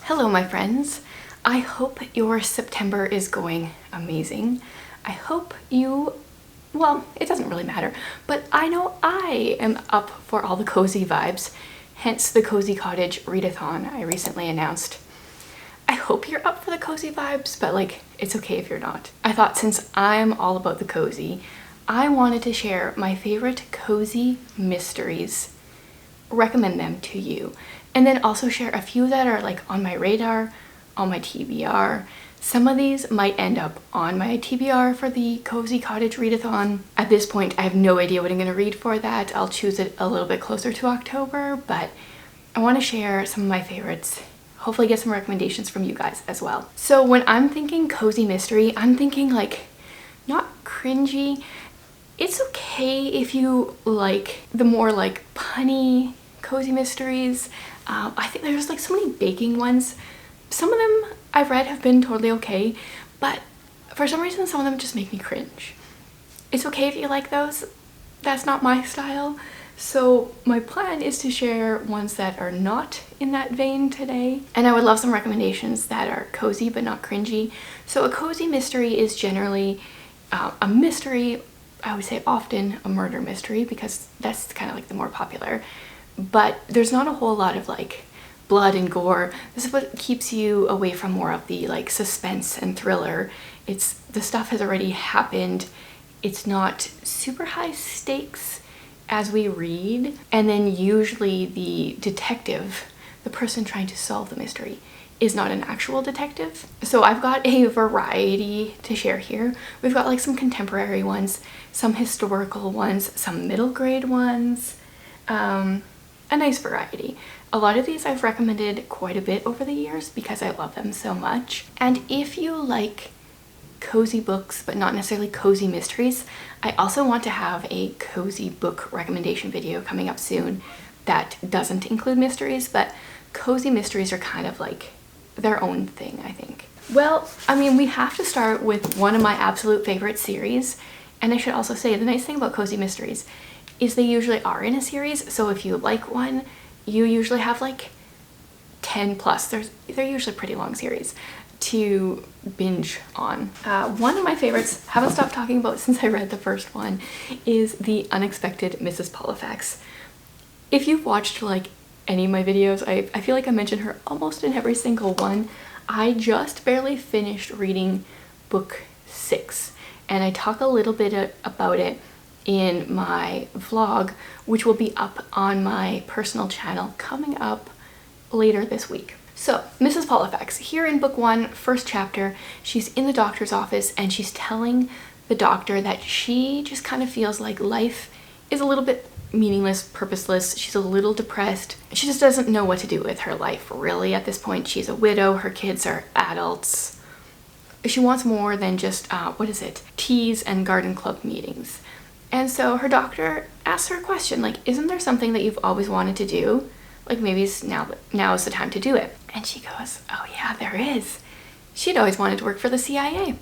Hello my friends. I hope your September is going amazing. I hope well, it doesn't really matter, but I know I am up for all the cozy vibes, hence the Cozy Cottage readathon I recently announced. I hope you're up for the cozy vibes, but like, it's okay if you're not. I thought since I'm all about the cozy, I wanted to share my favorite cozy mysteries, recommend them to you, and then also share a few that are like on my radar, on my TBR. Some of these might end up on my TBR for the Cozy Cottage readathon. At this point, I have no idea what I'm going to read for that. I'll choose it a little bit closer to October, but I want to share some of my favorites. Hopefully get some recommendations from you guys as well. So when I'm thinking cozy mystery, I'm thinking like, not cringy. It's okay if you like the more like punny cozy mysteries. I think there's like so many baking ones. Some of them I've read have been totally okay, but for some reason some of them just make me cringe. It's okay if you like those. That's not my style. So my plan is to share ones that are not in that vein today. And I would love some recommendations that are cozy but not cringy. So a cozy mystery is generally a mystery, I would say often a murder mystery, because that's kind of like the more popular. But there's not a whole lot of like blood and gore. This is what keeps you away from more of the like suspense and thriller. It's the stuff has already happened. It's not super high stakes as we read. And then usually the detective, the person trying to solve the mystery, is not an actual detective. So I've got a variety to share here. We've got like some contemporary ones, some historical ones, some middle grade ones, a nice variety. A lot of these I've recommended quite a bit over the years because I love them so much. And if you like cozy books but not necessarily cozy mysteries, I also want to have a cozy book recommendation video coming up soon that doesn't include mysteries, but cozy mysteries are kind of like their own thing, I think. Well, I mean, we have to start with one of my absolute favorite series, and I should also say the nice thing about cozy mysteries is they usually are in a series. So if you like one, you usually have like 10 plus. They're usually pretty long series to binge on. One of my favorites, haven't stopped talking about since I read the first one, is The Unexpected Mrs. Polifax. If you've watched like any of my videos, I feel like I mention her almost in every single one. I just barely finished reading book 6, and I talk a little bit about it in my vlog, which will be up on my personal channel coming up later this week. So Mrs. Polifax, here in book 1, first chapter, she's in the doctor's office and she's telling the doctor that she just kind of feels like life is a little bit meaningless, purposeless. She's a little depressed. She just doesn't know what to do with her life really at this point. She's a widow, her kids are adults. She wants more than just, teas and garden club meetings. And so her doctor asks her a question, like, isn't there something that you've always wanted to do? Like maybe now is the time to do it. And she goes, oh yeah, there is. She'd always wanted to work for the CIA.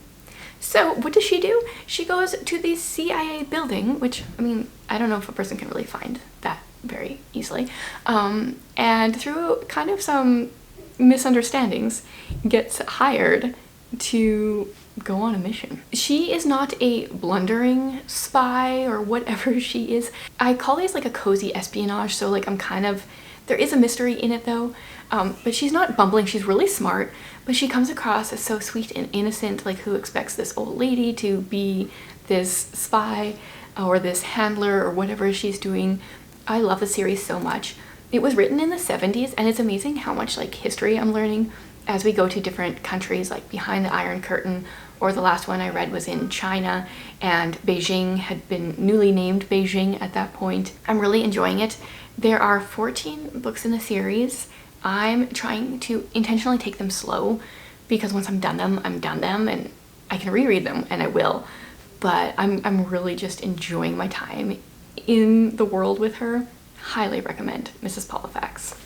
So what does she do? She goes to the CIA building, which, I mean, I don't know if a person can really find that very easily. And through kind of some misunderstandings, gets hired to go on a mission. She is not a blundering spy or whatever she is. I call these like a cozy espionage, so like there is a mystery in it though, but she's not bumbling, she's really smart, but she comes across as so sweet and innocent, like who expects this old lady to be this spy or this handler or whatever she's doing. I love the series so much. It was written in the 70s, and it's amazing how much like history I'm learning as we go to different countries, like behind the Iron Curtain, or the last one I read was in China, and Beijing had been newly named Beijing at that point. I'm really enjoying it. There are 14 books in the series. I'm trying to intentionally take them slow because once I'm done them, and I can reread them, and I will. But I'm really just enjoying my time in the world with her. Highly recommend Mrs. Polifax.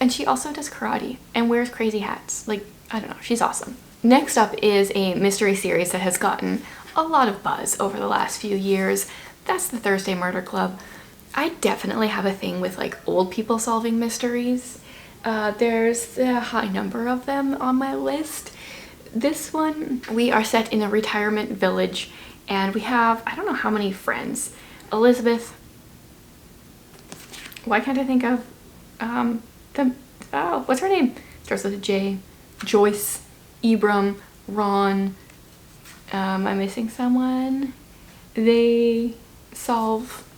And she also does karate and wears crazy hats. Like, I don't know, she's awesome. Next up is a mystery series that has gotten a lot of buzz over the last few years. That's the Thursday Murder Club. I definitely have a thing with like old people solving mysteries. There's a high number of them on my list. This one, we are set in a retirement village and we have, I don't know how many friends. Elizabeth, why can't I think of what's her name? Starts with a J. Joyce, Ibram, Ron. Am I missing someone? They solve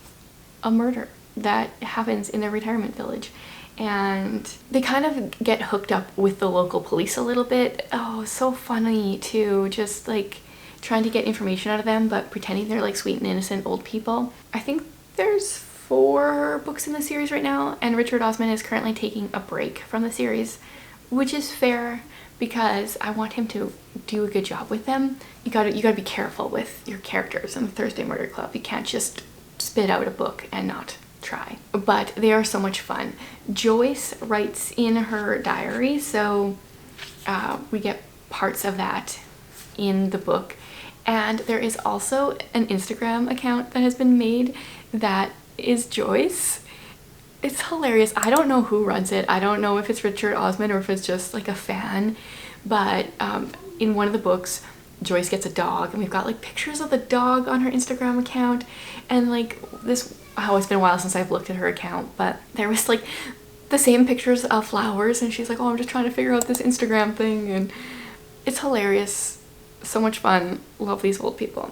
a murder that happens in their retirement village. And they kind of get hooked up with the local police a little bit. Oh, so funny too, just like trying to get information out of them but pretending they're like sweet and innocent old people. I think there's 4 books in the series right now, and Richard Osman is currently taking a break from the series, which is fair because I want him to do a good job with them. You gotta be careful with your characters in the Thursday Murder Club. You can't just spit out a book and not try. But they are so much fun. Joyce writes in her diary, so we get parts of that in the book. And there is also an Instagram account that has been made that is Joyce. It's hilarious. I don't know who runs it. I don't know if it's Richard Osman or if it's just like a fan, but in one of the books Joyce gets a dog and we've got like pictures of the dog on her Instagram account. And like this, oh, it's been a while since I've looked at her account, but there was like the same pictures of flowers and she's like, oh, I'm just trying to figure out this Instagram thing, and it's hilarious. So much fun. Love these old people.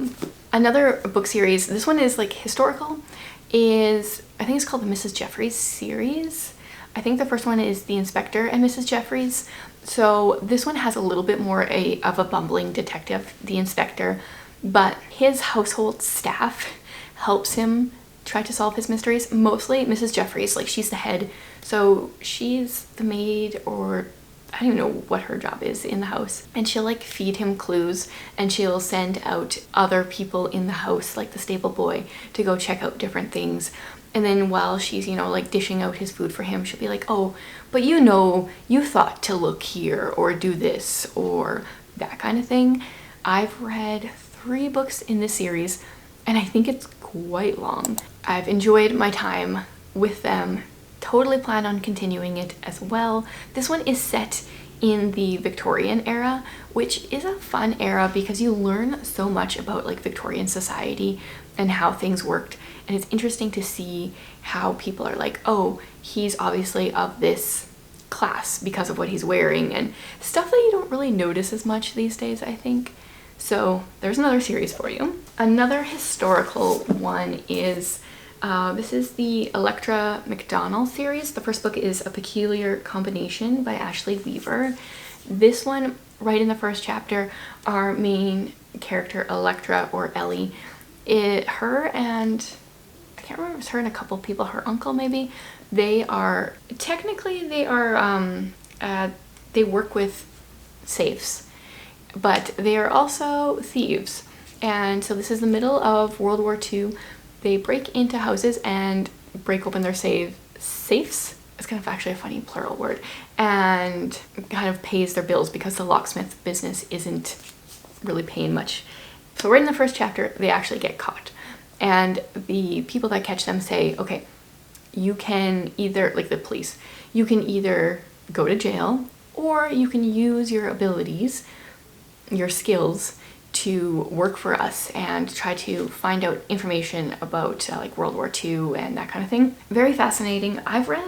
Another book series, this one is like historical, is I think it's called the Mrs. Jeffries series. I think the first one is The Inspector and Mrs. Jeffries. So this one has a little bit more of a bumbling detective, the inspector, but his household staff helps him try to solve his mysteries. Mostly Mrs. Jeffries, like she's the head, so she's the maid, or I don't even know what her job is in the house, and she'll like feed him clues and she'll send out other people in the house, like the stable boy, to go check out different things. And then while she's, you know, like dishing out his food for him, she'll be like, oh, but you know, you thought to look here or do this or that kind of thing. I've read 3 books in this series and I think it's quite long. I've enjoyed my time with them. Totally plan on continuing it as well. This one is set in the Victorian era, which is a fun era because you learn so much about like Victorian society and how things worked. And it's interesting to see how people are like, oh, he's obviously of this class because of what he's wearing, and stuff that you don't really notice as much these days, I think. So there's another series for you. Another historical one is, this is the Electra McDonald series. The first book is A Peculiar Combination by Ashley Weaver. This one, right in the first chapter, our main character, Electra, or Ellie, her and I can't remember if it's her and a couple people, her uncle maybe, they are technically they work with safes, but they are also thieves. And so this is the middle of World War II. They break into houses and break open their safes. It's kind of actually a funny plural word, and kind of pays their bills because the locksmith business isn't really paying much. So right in the first chapter, they actually get caught. And the people that catch them say, okay, you can either, like the police, you can either go to jail or you can use your abilities, your skills to work for us and try to find out information about like World War II and that kind of thing. Very fascinating. I've read,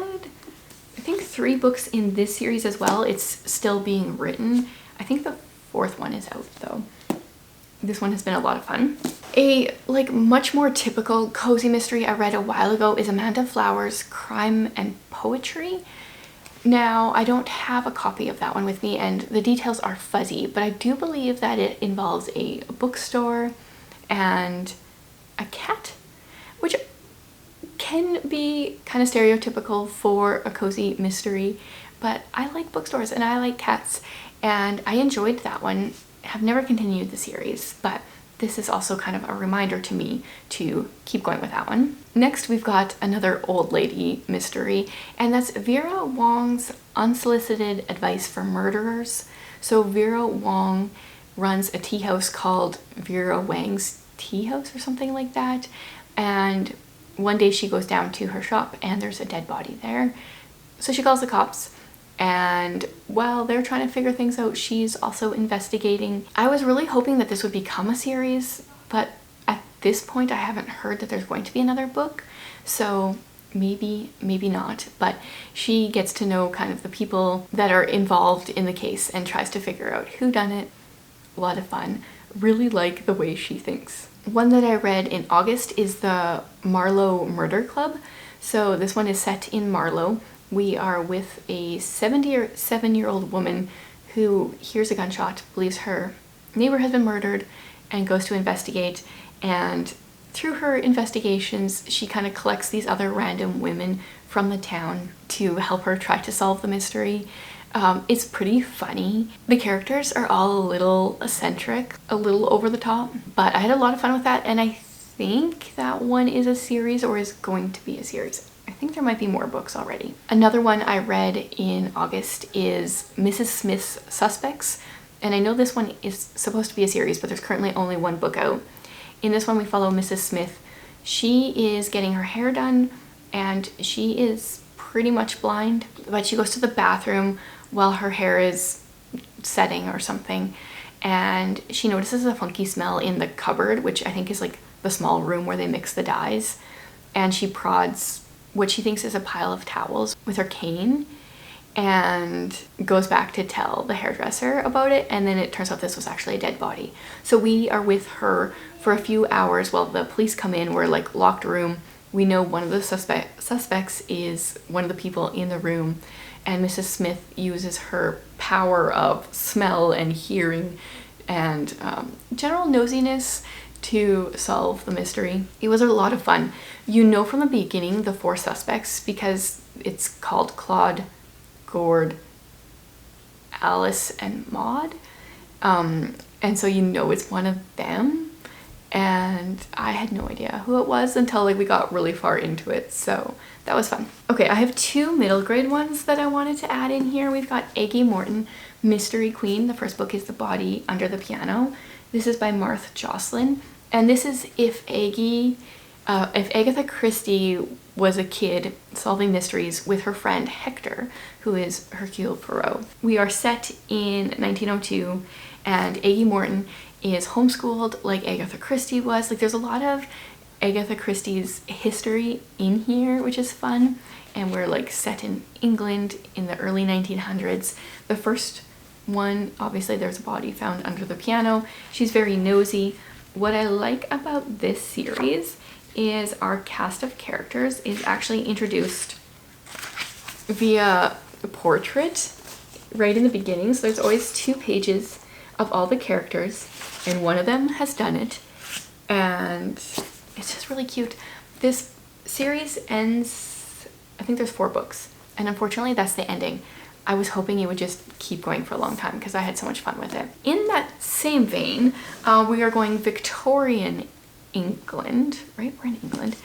I think 3 books in this series as well. It's still being written. I think the 4th one is out though. This one has been a lot of fun. A like much more typical cozy mystery I read a while ago is Amanda Flower's Crime and Poetry. Now, I don't have a copy of that one with me and the details are fuzzy, but I do believe that it involves a bookstore and a cat, which can be kind of stereotypical for a cozy mystery, but I like bookstores and I like cats, and I enjoyed that one. Have never continued the series, but this is also kind of a reminder to me to keep going with that one. Next, we've got another old lady mystery, and that's Vera Wong's Unsolicited Advice for Murderers. So Vera Wong runs a tea house called Vera Wang's Tea House or something like that, and one day she goes down to her shop and there's a dead body there. So she calls the cops, And while they're trying to figure things out, she's also investigating. I was really hoping that this would become a series, but at this point I haven't heard that there's going to be another book, so maybe not. But she gets to know kind of the people that are involved in the case and tries to figure out who done it. A lot of fun. Really like the way she thinks. One that I read in August is the Marlowe Murder Club. So this one is set in Marlowe. We are with a 77-year-old woman who hears a gunshot, believes her neighbor has been murdered, and goes to investigate. And through her investigations, she kind of collects these other random women from the town to help her try to solve the mystery. It's pretty funny. The characters are all a little eccentric, a little over the top, but I had a lot of fun with that, and I think that one is a series or is going to be a series. I think there might be more books already. Another one I read in August is Mrs. Smith's Suspects, and I know this one is supposed to be a series, but there's currently only one book out. In this one we follow Mrs. Smith. She is getting her hair done and she is pretty much blind, but she goes to the bathroom while her hair is setting or something, and she notices a funky smell in the cupboard, which I think is like the small room where they mix the dyes, and she prods what she thinks is a pile of towels with her cane and goes back to tell the hairdresser about it, and then it turns out this was actually a dead body. So we are with her for a few hours while the police come in. We're like locked room. We know one of the suspects is one of the people in the room, and Mrs. Smith uses her power of smell and hearing and general nosiness to solve the mystery. It was a lot of fun. You know from the beginning the 4 suspects because it's called Claude, Gord, Alice, and Maud. And so you know it's one of them. And I had no idea who it was until like we got really far into it, so that was fun. Okay, I have 2 middle grade ones that I wanted to add in here. We've got Aggie Morton, Mystery Queen. The first book is The Body Under the Piano. This is by Martha Jocelyn, and this is if Agatha Christie was a kid solving mysteries with her friend Hector, who is Hercule Poirot. We are set in 1902, and Aggie Morton is homeschooled like Agatha Christie was. Like there's a lot of Agatha Christie's history in here, which is fun, and we're like set in England in the early 1900s. The first one, obviously there's a body found under the piano. She's very nosy. What I like about this series is our cast of characters is actually introduced via portrait right in the beginning. So there's always 2 pages of all the characters, and one of them has done it, and it's just really cute. This series ends, I think there's 4 books, and unfortunately that's the ending. I was hoping it would just keep going for a long time because I had so much fun with it. In that same vein, we are going Victorian England, right? We're in England.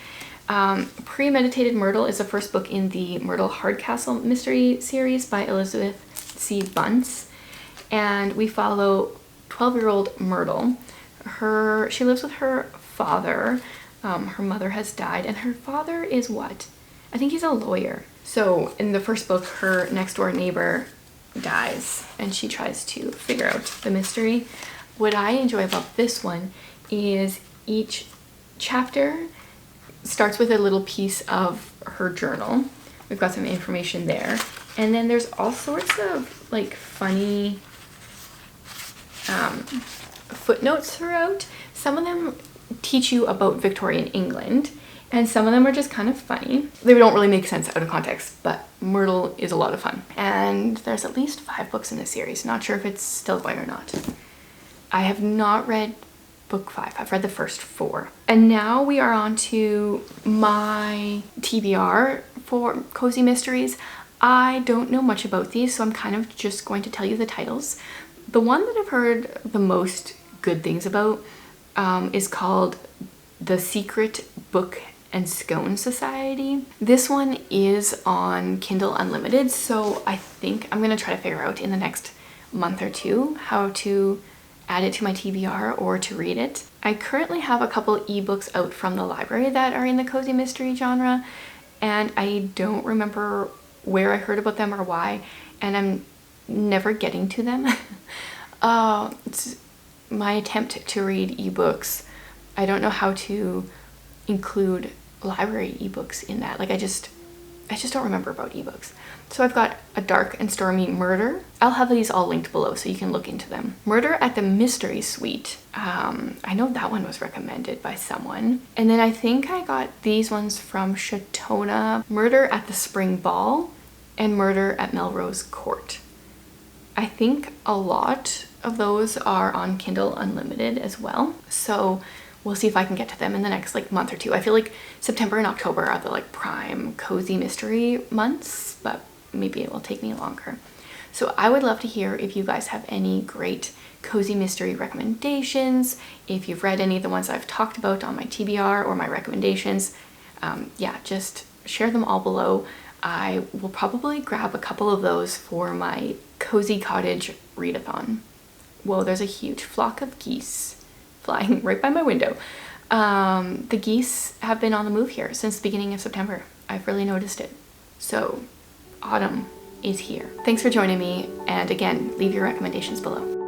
Premeditated Myrtle is the first book in the Myrtle Hardcastle mystery series by Elizabeth C. Bunce, and we follow 12-year-old Myrtle. She lives with her father. Her mother has died, and her father is what? I think he's a lawyer. So in the first book, her next door neighbor dies, and she tries to figure out the mystery. What I enjoy about this one is each chapter starts with a little piece of her journal. We've got some information there, and then there's all sorts of like funny footnotes throughout. Some of them teach you about Victorian England, and some of them are just kind of funny. They don't really make sense out of context, but Myrtle is a lot of fun. And there's at least 5 books in this series. Not sure if it's still going or not. I have not read book 5. I've read the first 4. And now we are on to my TBR for Cozy Mysteries. I don't know much about these, so I'm kind of just going to tell you the titles. The one that I've heard the most good things about is called The Secret Book and Scone Society. This one is on Kindle Unlimited, so I think I'm gonna try to figure out in the next month or 2 how to add it to my TBR or to read it. I currently have a couple ebooks out from the library that are in the cozy mystery genre, and I don't remember where I heard about them or why. and I'm never getting to them. It's my attempt to read ebooks. I don't know how to include library ebooks in that. Like I just don't remember about ebooks. So I've got A Dark and Stormy Murder. I'll have these all linked below so you can look into them. Murder at the Mystery Suite. I know that one was recommended by someone. And then I think I got these ones from Shatona. Murder at the Spring Ball and Murder at Melrose Court. I think a lot of those are on Kindle Unlimited as well. So we'll see if I can get to them in the next like month or two. I feel like September and October are the like prime cozy mystery months, but maybe it will take me longer. So I would love to hear if you guys have any great cozy mystery recommendations, if you've read any of the ones I've talked about on my TBR or my recommendations. Yeah, just share them all below. I will probably grab a couple of those for my Cozy Cottage readathon. Whoa, there's a huge flock of geese flying right by my window. The geese have been on the move here since the beginning of September. I've really noticed it. So autumn is here. Thanks for joining me, and again, leave your recommendations below.